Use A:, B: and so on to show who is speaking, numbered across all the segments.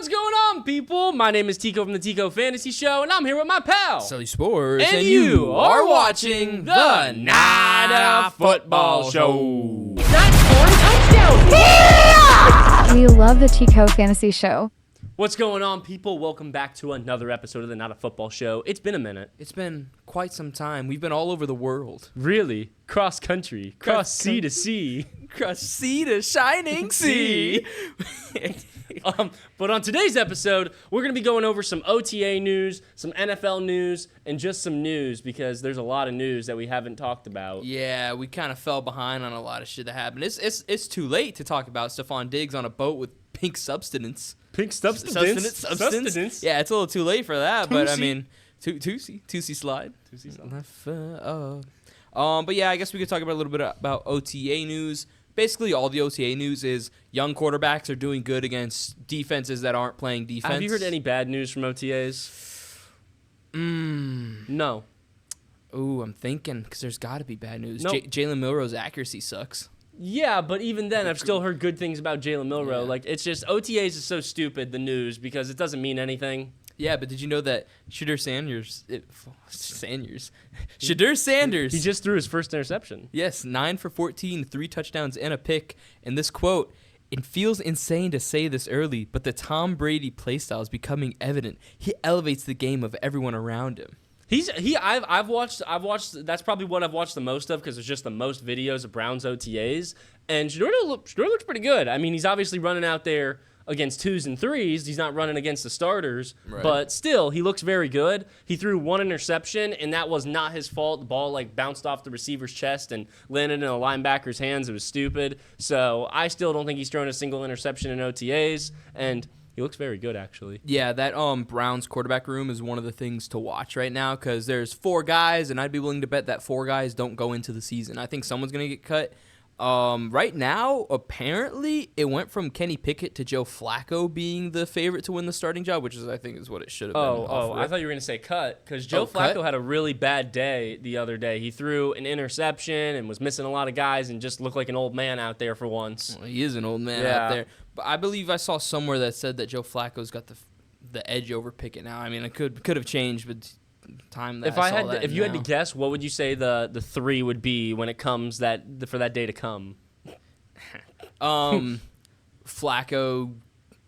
A: What's going on, people? My name is Tico from the Tico Fantasy Show, and I'm here with my pal,
B: Sully Sports,
A: and you are watching the Not a Football Show.
C: Not scoring touchdown. Yeah!
D: We love the Tico Fantasy Show.
A: What's going on, people? Welcome back to another episode of the Not a Football Show. It's been a minute.
B: It's been quite some time. We've been all over the world.
A: Really? Cross country. Cross sea to sea.
B: Cross sea to shining sea.
A: But on today's episode, we're going to be going over some OTA news, some NFL news, and just some news because there's a lot of news that we haven't talked about.
B: Yeah, we kind of fell behind on a lot of shit that happened. It's too late to talk about Saquon Diggs on a boat with pink substance.
A: Pink substance?
B: Substance? Yeah, it's a little too late for that, but I mean, two-C slide. But yeah, I guess we could talk about a little bit about OTA news. Basically, all the OTA news is young quarterbacks are doing good against defenses that aren't playing defense.
A: Have you heard any bad news from OTAs? No.
B: Ooh, I'm thinking, because there's got to be bad news. Nope. Jalen Milroe's accuracy sucks.
A: Yeah, but even then, I've still heard good things about Jalen Milroe.
B: Yeah.
A: Like, it's just, OTAs is so stupid, the news, because it doesn't mean anything.
B: Yeah, but did you know that Shedeur Sanders.
A: He just threw his first interception.
B: Yes, 9 for 14, 3 touchdowns and a pick. And this quote, "It feels insane to say this early, but the Tom Brady playstyle is becoming evident. He elevates the game of everyone around him."
A: I've watched. That's probably what I've watched the most of because it's just the most videos of Browns OTAs. And Shedeur looks pretty good. I mean, he's obviously running out there against 2s and 3s. He's not running against the starters,
B: right.
A: But still, he looks very good. He threw 1 interception, and that was not his fault. The ball bounced off the receiver's chest and landed in a linebacker's hands. It was stupid. So I still don't think he's thrown a single interception in OTAs, and he looks very good, actually.
B: Yeah, that Browns quarterback room is one of the things to watch right now because there's 4 guys, and I'd be willing to bet that 4 guys don't go into the season. I think someone's going to get cut. Right now, apparently, it went from Kenny Pickett to Joe Flacco being the favorite to win the starting job, which I think is what it should have been.
A: I thought you were going to say cut, because Joe Flacco had a really bad day the other day. He threw an interception and was missing a lot of guys and just looked like an old man out there for once.
B: Well, he is an old man out there. But I believe I saw somewhere that said that Joe Flacco's got the edge over Pickett now. I mean, it could have changed, but time that
A: if you had to guess, what would you say the 3 would be when it comes for that day to come?
B: Flacco,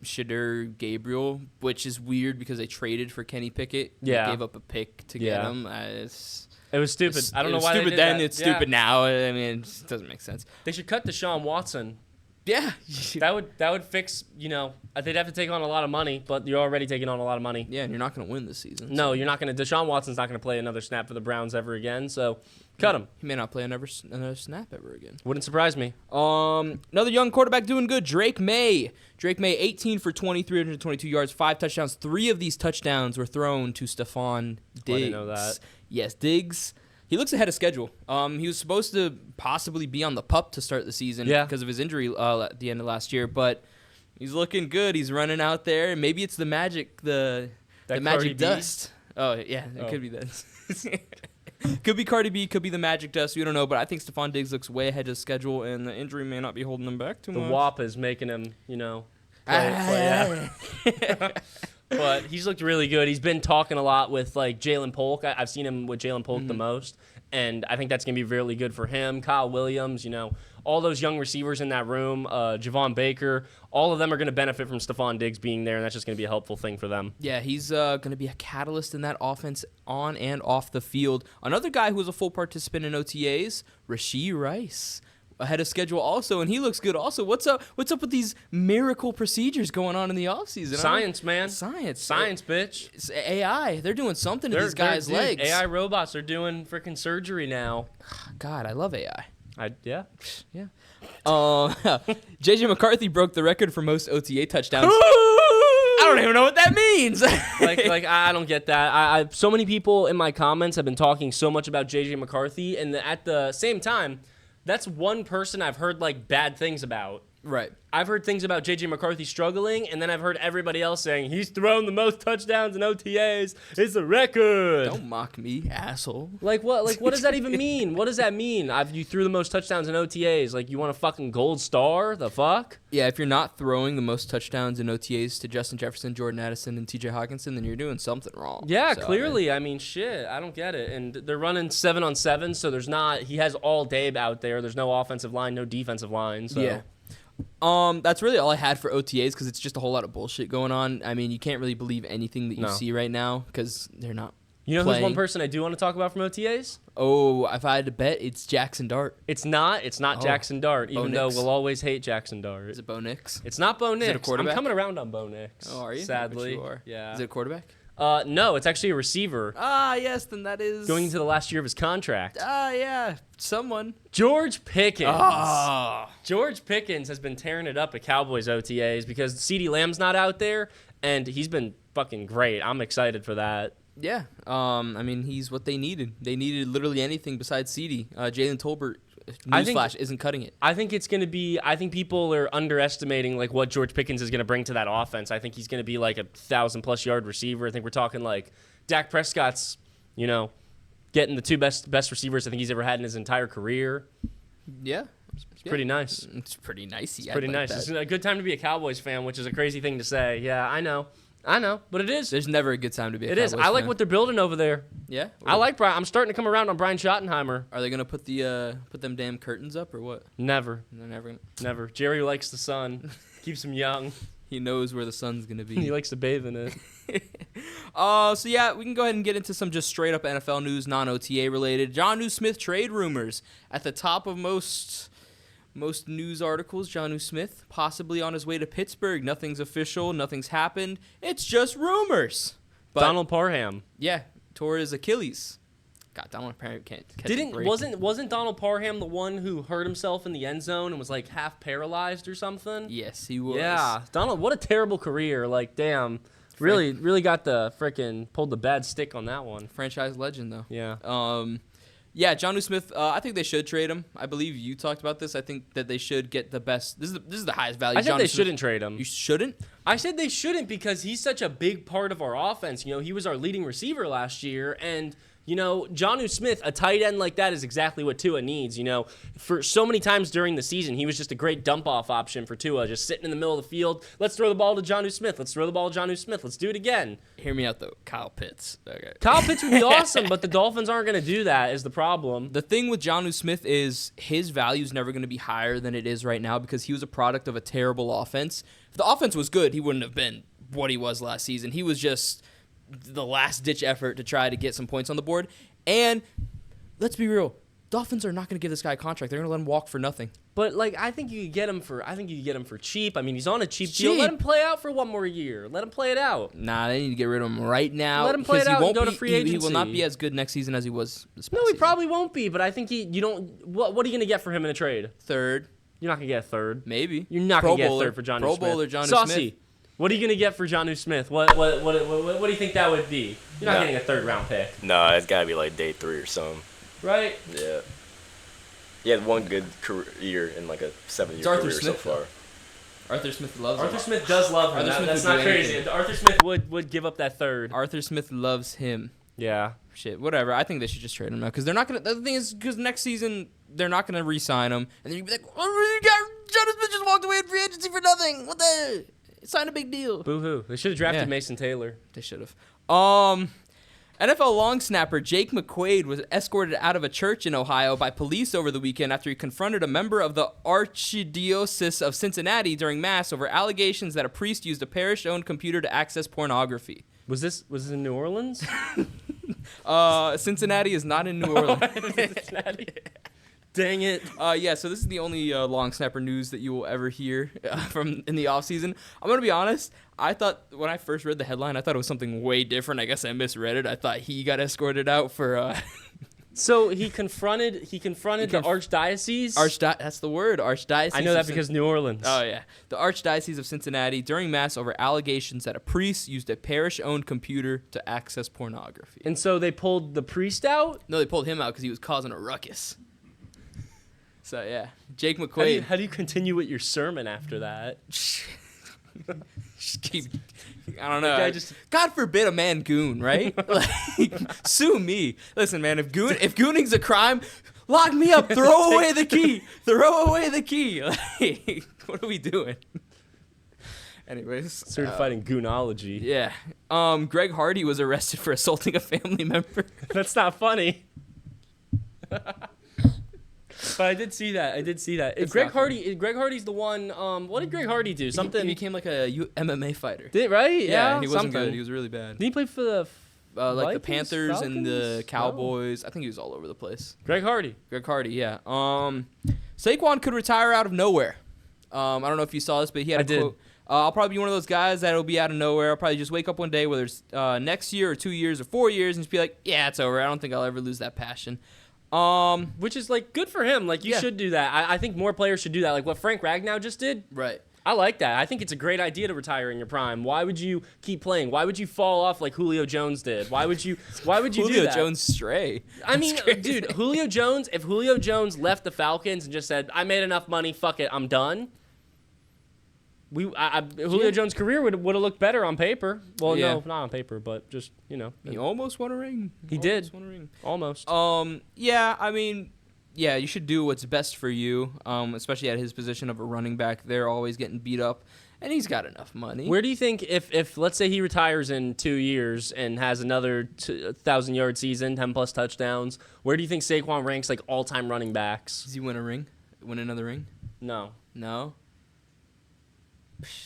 B: Shedeur, Gabriel, which is weird because they traded for Kenny Pickett.
A: Yeah,
B: they gave up a pick to get him.
A: It was stupid. I don't know why they did
B: then.
A: That.
B: It's stupid now. I mean, it just doesn't make sense.
A: They should cut Deshaun Watson.
B: Yeah,
A: that would fix. They'd have to take on a lot of money, but you're already taking on a lot of money.
B: Yeah, and you're not going to win this season.
A: No, you're not going to. Deshaun Watson's not going to play another snap for the Browns ever again. So, cut him.
B: He may not play another snap ever again.
A: Wouldn't surprise me.
B: Another young quarterback doing good. Drake May, 18 for 20, 322 yards, 5 touchdowns. 3 of these touchdowns were thrown to Stephon Diggs.
A: I didn't know that.
B: Yes, Diggs. He looks ahead of schedule. He was supposed to possibly be on the PUP to start the season because of his injury at the end of last year, but he's looking good. He's running out there. Maybe it's the magic, the magic dust. Oh, yeah, it could be that. Could be Cardi B, could be the magic dust. We don't know, but I think Stephon Diggs looks way ahead of schedule, and the injury may not be holding him back too much.
A: The WAP is making him, play. But he's looked really good. He's been talking a lot with Jalen Polk. I've seen him with Jalen Polk the most, and I think that's going to be really good for him. Kyle Williams, all those young receivers in that room, Javon Baker, all of them are going to benefit from Stephon Diggs being there, and that's just going to be a helpful thing for them.
B: Yeah, he's going to be a catalyst in that offense on and off the field. Another guy who was a full participant in OTAs, Rashee Rice. Ahead of schedule also, and he looks good also. What's up with these miracle procedures going on in the offseason?
A: Science, man.
B: Science,
A: bitch.
B: It's AI. They're doing something to these guys' legs.
A: AI robots are doing freaking surgery now.
B: God, I love AI.
A: Yeah.
B: JJ McCarthy broke the record for most OTA touchdowns. I don't even know what that means.
A: I don't get that. So many people in my comments have been talking so much about JJ McCarthy, and at the same time, that's one person I've heard bad things about.
B: Right.
A: I've heard things about J.J. McCarthy struggling, and then I've heard everybody else saying he's thrown the most touchdowns in OTAs. It's a record.
B: Don't mock me, asshole.
A: Like what? Like what does that even mean? What does that mean? You threw the most touchdowns in OTAs. Like you want a fucking gold star? The fuck?
B: Yeah, if you're not throwing the most touchdowns in OTAs to Justin Jefferson, Jordan Addison, and T.J. Hawkinson, then you're doing something wrong.
A: Yeah,
B: So,
A: clearly. I mean, shit. I don't get it. And they're running 7-on-7, so there's not. He has all day out there. There's no offensive line, no defensive line. So.
B: Yeah. That's really all I had for OTAs because it's just a whole lot of bullshit going on. I mean, you can't really believe anything that you see right now because they're not.
A: You know
B: playing.
A: who's one person I do want to talk about from OTAs?
B: Oh, if I had to bet, it's Jackson Dart.
A: It's not. It's not Jackson Dart, even though
B: Nix.
A: we'll always hate Jackson Dart.
B: Is it Bo Nix?
A: It's not Bo Nix.
B: Is it a quarterback?
A: I'm coming around on Bo Nix.
B: Oh, are you?
A: Sadly.
B: I bet you are.
A: Yeah.
B: Is it a quarterback?
A: No, it's actually a receiver.
B: Ah, yes, then that is...
A: Going into the last year of his contract.
B: Ah, yeah, someone.
A: George Pickens.
B: Oh.
A: George Pickens has been tearing it up at Cowboys OTAs because CeeDee Lamb's not out there, and he's been fucking great. I'm excited for that.
B: Yeah, I mean, he's what they needed. They needed literally anything besides CD. Jalen Tolbert, newsflash, isn't cutting it.
A: I think it's going to be, I think people are underestimating like what George Pickens is going to bring to that offense. I think he's going to be like a 1,000+ yard receiver. I think we're talking like Dak Prescott's, getting the two best receivers I think he's ever had in his entire career.
B: Yeah.
A: It's pretty nice.
B: It's pretty nice.
A: It's pretty nice. It's a good time to be a Cowboys fan, which is a crazy thing to say. Yeah, I know, but it is.
B: There's never a good time to be a
A: Cowboys
B: Cowboys
A: fan. I like
B: fan.
A: what they're building over there.
B: Yeah?
A: I like Brian. I'm starting to come around on Brian Schottenheimer.
B: Are they going to put put them damn curtains up or what?
A: Never.
B: They're never gonna...
A: Never. Jerry likes the sun. Keeps him young.
B: He knows where the sun's going to be.
A: He likes to bathe in it.
B: So yeah, we can go ahead and get into some just straight up NFL news, non-OTA related. Jonnu Smith trade rumors at the top of most news articles. Jonnu Smith possibly on his way to Pittsburgh. Nothing's official. Nothing's happened. It's just rumors. But,
A: Donald Parham.
B: Yeah, tore his Achilles. God, Donald Parham can't catch a break.
A: Wasn't Donald Parham the one who hurt himself in the end zone and was like half paralyzed or something?
B: Yes, he was.
A: Yeah, Donald. What a terrible career. Like, damn. Really got the frickin' pulled the bad stick on that one.
B: Franchise legend though.
A: Yeah.
B: Yeah, Jonnu Smith. I think they should trade him. I believe you talked about this. I think that they should get the best. This is the highest value.
A: I said
B: Jonnu
A: they
B: Smith.
A: shouldn't trade him.
B: You shouldn't?
A: I said they shouldn't because he's such a big part of our offense. He was our leading receiver last year, and Jonnu Smith, a tight end like that is exactly what Tua needs. For so many times during the season, he was just a great dump-off option for Tua, just sitting in the middle of the field. Let's throw the ball to Jonnu Smith. Let's throw the ball to Jonnu Smith. Let's do it again.
B: Hear me out, though. Kyle Pitts. Okay.
A: Kyle Pitts would be awesome, but the Dolphins aren't going to do that is the problem.
B: The thing with Jonnu Smith is his value is never going to be higher than it is right now because he was a product of a terrible offense. If the offense was good, he wouldn't have been what he was last season. He was just the last-ditch effort to try to get some points on the board. And let's be real, Dolphins are not going to give this guy a contract. They're going to let him walk for nothing.
A: But I think you could get him for cheap. I mean, he's on a cheap deal. Let him play out for one more year. Let him play it out.
B: Nah, they need to get rid of him right now.
A: Let him play it out and go to free agency.
B: He will not be as good next season as he was this past
A: No, he
B: season.
A: probably won't be. But I think what are you going to get for him in a trade?
B: Third.
A: You're not going to get a third.
B: Maybe.
A: You're not going to get a third for Jonnu Smith.
B: Pro Bowler Jonnu
A: Saucy,
B: Smith.
A: what are you going to get for Jonnu Smith? What do you think that would be? You're not getting a third-round pick.
E: No, it's got to be like day 3 or something.
A: Right?
E: Yeah. He had one good career in like a 7-year
B: Arthur
E: career
B: Smith,
E: so far.
B: Arthur Smith loves him.
A: Arthur Smith does love him.
B: Arthur Smith
A: That's
B: would
A: not
B: do
A: crazy.
B: anything.
A: Arthur Smith would give up that third.
B: Arthur Smith loves him.
A: Yeah.
B: Shit, whatever. I think they should just trade him now because they're not gonna. The thing is, because next season they're not gonna re-sign him, and then you'd be like, "Oh, Jonnu Smith just walked away in free agency for nothing. What the? Sign a big deal."
A: Boo-hoo. They should have drafted Mason Taylor.
B: They should have. NFL long snapper Jake McQuaid was escorted out of a church in Ohio by police over the weekend after he confronted a member of the Archdiocese of Cincinnati during Mass over allegations that a priest used a parish-owned computer to access pornography.
A: Was this in New Orleans?
B: Cincinnati is not in New Orleans.
A: Cincinnati. Dang it.
B: Yeah, so this is the only long snapper news that you will ever hear from in the offseason. I'm going to be honest. I thought when I first read the headline, I thought it was something way different. I guess I misread it. I thought he got escorted out for...
A: So he confronted the archdiocese?
B: That's the word, Archdiocese.
A: I know that because New Orleans.
B: Oh, yeah. The Archdiocese of Cincinnati during Mass over allegations that a priest used a parish-owned computer to access pornography.
A: And so they pulled the priest out?
B: No, they pulled him out because he was causing a ruckus. So yeah, Jake McQueen.
A: How do you continue with your sermon after that?
B: Just keep. I don't know. God forbid a man goon, right? Like, sue me. Listen, man. If gooning's a crime, lock me up. Throw away the key. Throw away the key. Like, what are we doing? Anyways,
A: certified in goonology.
B: Yeah. Greg Hardy was arrested for assaulting a family member.
A: That's not funny. But I did see that. Greg Hardy's the one. What did Greg Hardy do? Something.
B: He became like a MMA fighter.
A: Did right? Yeah.
B: He wasn't good. He was really bad.
A: Did he play for the
B: like
A: Vikings,
B: the Panthers
A: Falcons?
B: and the Cowboys? No. I think he was all over the place.
A: Greg Hardy.
B: Yeah. Saquon could retire out of nowhere. I don't know if you saw this, but he had a quote. I'll probably be one of those guys that'll be out of nowhere. I'll probably just wake up one day, whether it's next year or 2 years or 4 years, and just be like, yeah, it's over. I don't think I'll ever lose that passion.
A: Which is like good for him. Like you should do that. I think more players should do that. Like what Frank Ragnow just did.
B: Right.
A: I like that. I think it's a great idea to retire in your prime. Why would you keep playing? Why would you fall off like Julio Jones did? Why would you do that?
B: Julio Jones stray.
A: I mean, dude, if Julio Jones left the Falcons and just said, I made enough money, fuck it, I'm done. Julio Jones' career would have looked better on paper. Well, no, not on paper, but just,
B: He almost won a ring.
A: He did. Won a ring. Almost.
B: Yeah, I mean, yeah, you should do what's best for you, especially at his position of a running back. They're always getting beat up, and he's got enough money.
A: Where do you think if let's say he retires in 2 years and has another 1,000-yard season, 10-plus touchdowns, where do you think Saquon ranks like all-time running backs?
B: Does he win a ring? Win another ring?
A: No.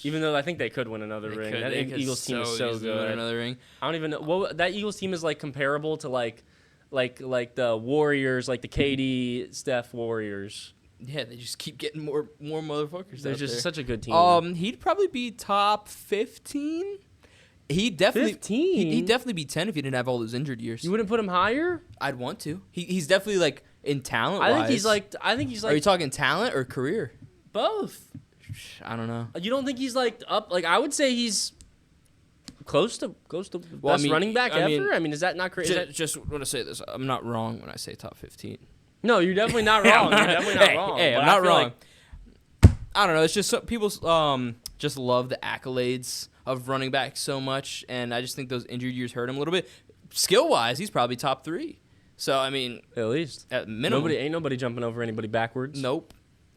B: Even
A: though I think they could win another ring. That Eagles team is so good.
B: Win another ring.
A: I don't even know. Well, that Eagles team is like comparable to like the Warriors, like the KD, Steph Warriors.
B: Yeah, they just keep getting more motherfuckers.
A: They're just such a good team.
B: He'd probably be top 15. He'd definitely be 10 if he didn't have all those injured years.
A: You wouldn't put him higher?
B: I'd want to. He's definitely like in talent.
A: I think he's like.
B: Are you talking talent or career?
A: Both.
B: I don't know.
A: You don't think he's like up? Like I would say he's close to best running back ever. I mean, is that not crazy?
B: Just want to say this. I'm not wrong when I say top 15.
A: No, you're definitely not wrong. You're definitely not wrong.
B: Hey, I'm not wrong. I don't know. It's just people just love the accolades of running back so much, and I just think those injured years hurt him a little bit. Skill wise, he's probably top 3. So I mean,
A: at least
B: at minimum,
A: ain't nobody jumping over anybody backwards.
B: Nope.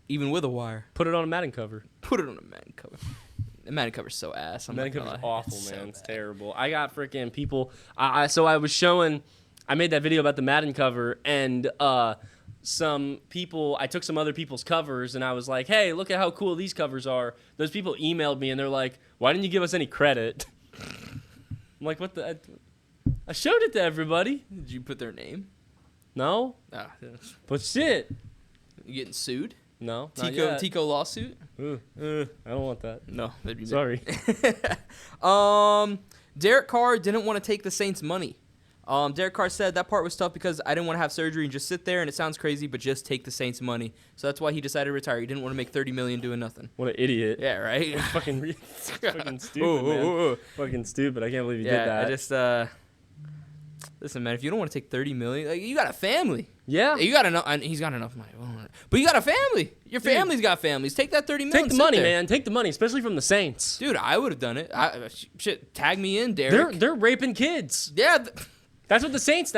B: Even with a wire.
A: Put it on a Madden cover.
B: The Madden cover's so ass.
A: Madden cover's awful, man. It's terrible. I got freaking people. I made that video about the Madden cover, and some people, I took some other people's covers, and I was like, hey, look at how cool these covers are. Those people emailed me, and they're like, why didn't you give us any credit? I'm like, what the? I showed it to everybody.
B: Did you put their name?
A: No. But shit.
B: You getting sued?
A: No,
B: Tico lawsuit?
A: I don't want that.
B: No, that'd be
A: sorry.
B: Derek Carr didn't want to take the Saints' money. Derek Carr said that part was tough because I didn't want to have surgery and just sit there, and it sounds crazy, but just take the Saints' money. So that's why he decided to retire. He didn't want to make $30 million doing nothing.
A: What an idiot!
B: Yeah, right.
A: fucking stupid, man. Fucking stupid. I can't believe he did that.
B: I just listen, man. If you don't want to take $30 million, like, you got a family.
A: Yeah,
B: you got enough. And he's got enough money, but you got a family. Your family's got families. Take that $30 million.
A: Take the money, man. Take the money, especially from the Saints.
B: Dude, I would have done it. Shit, tag me in, Derek.
A: They're raping kids.
B: Yeah.
A: That's what the Saints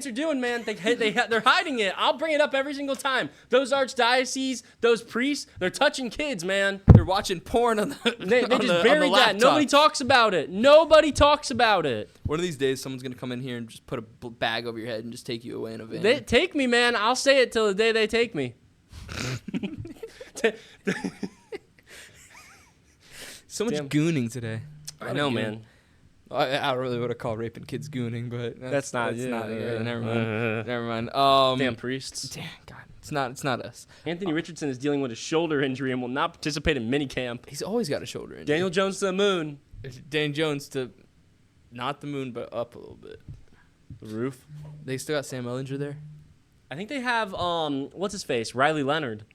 A: are doing, man. They're hiding it. I'll bring it up every single time. Those archdioceses, those priests, they're touching kids, man.
B: They're watching porn on the
A: They just buried that. Nobody talks about it. Nobody talks about it.
B: One of these days, someone's going to come in here and just put a bag over your head and just take you away in a van.
A: They take me, man. I'll say it till the day they take me.
B: So much gooning today.
A: I know, man.
B: I don't really want to call raping kids gooning, but
A: that's not.
B: Never mind.
A: Damn priests.
B: Damn God, it's not us.
A: Anthony Richardson is dealing with a shoulder injury and will not participate in minicamp.
B: He's always got a shoulder injury.
A: Daniel Jones to the moon.
B: Dan Jones to not the moon, but up a little bit.
A: The roof.
B: They still got Sam Ellinger there.
A: I think they have what's his face? Riley Leonard.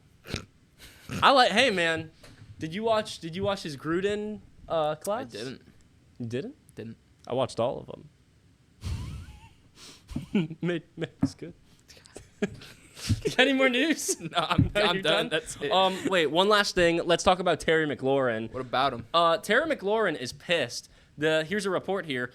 A: Hey man, did you watch his Gruden class?
B: I didn't.
A: You didn't?
B: Didn't.
A: I watched all of them. It's good. You got any more news?
B: No, I'm
A: you're
B: done. That's it.
A: Wait, one last thing. Let's talk about Terry McLaurin.
B: What about him?
A: Terry McLaurin is pissed. Here's a report here.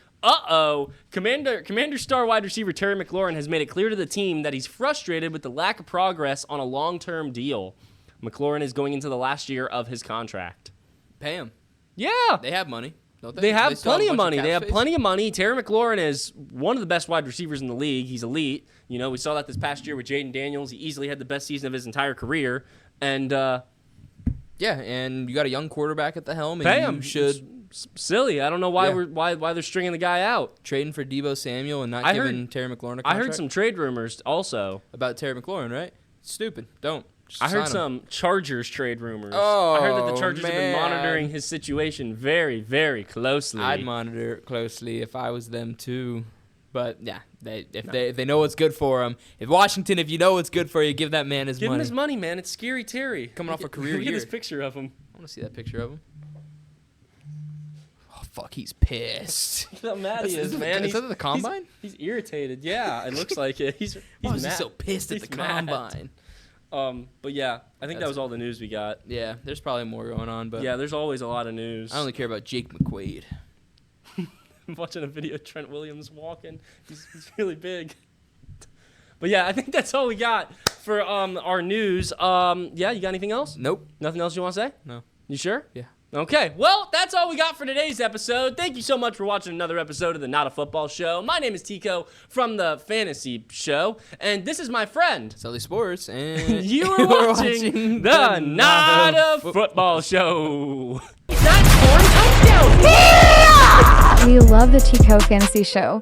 A: Commander star wide receiver Terry McLaurin has made it clear to the team that he's frustrated with the lack of progress on a long-term deal. McLaurin is going into the last year of his contract.
B: Pay him.
A: Yeah.
B: They have money, don't they?
A: They have
B: still
A: plenty
B: a
A: of
B: bunch
A: money.
B: cap
A: They have
B: space?
A: plenty of money. Terry McLaurin is one of the best wide receivers in the league. He's elite. You know, we saw that this past year with Jaden Daniels. He easily had the best season of his entire career. And
B: yeah, and you got a young quarterback at the helm, and
A: pay
B: you
A: him.
B: should
A: Silly. I don't know why
B: Yeah.
A: why they're stringing the guy out.
B: trading for Deebo Samuel and not
A: I
B: giving
A: heard-
B: Terry McLaurin a contract.
A: I heard some trade rumors also.
B: about Terry McLaurin, right? Stupid. Don't. Just
A: I heard
B: sign him.
A: some Chargers trade rumors.
B: Oh,
A: I heard that the Chargers have been
B: man.
A: monitoring his situation very, very closely.
B: I'd monitor it closely if I was them too. But yeah, if they know what's good for him. If Washington, if you know what's good for you, give that man his
A: Give
B: money.
A: him his money, man. It's Scary Terry.
B: Coming off a career
A: Look at
B: year.
A: this picture of him.
B: I want to see that picture of him. Oh fuck, he's pissed.
A: Look how mad he is, man.
B: Is that the combine?
A: He's irritated. Yeah, it looks like it. He's
B: Why is
A: mad.
B: he so pissed at
A: He's
B: the
A: mad.
B: combine?
A: But yeah, I think that was all the news we got.
B: Yeah, there's probably more going on, but
A: Yeah, there's always a lot of news.
B: I only care about Jake McQuaid.
A: I'm watching a video of Trent Williams walking. He's really big. But yeah, I think that's all we got for our news. Yeah, you got anything else?
B: Nope.
A: Nothing else you want to say?
B: No.
A: You sure?
B: Yeah.
A: Okay, well, that's all we got for today's episode. Thank you so much for watching another episode of the Not a Football Show. My name is Tico from the Fantasy Show, and this is my friend.
B: Sully Sports, and
A: You are watching the Not a Football Show. That scoring touchdown!
D: We love the Tico Fantasy Show.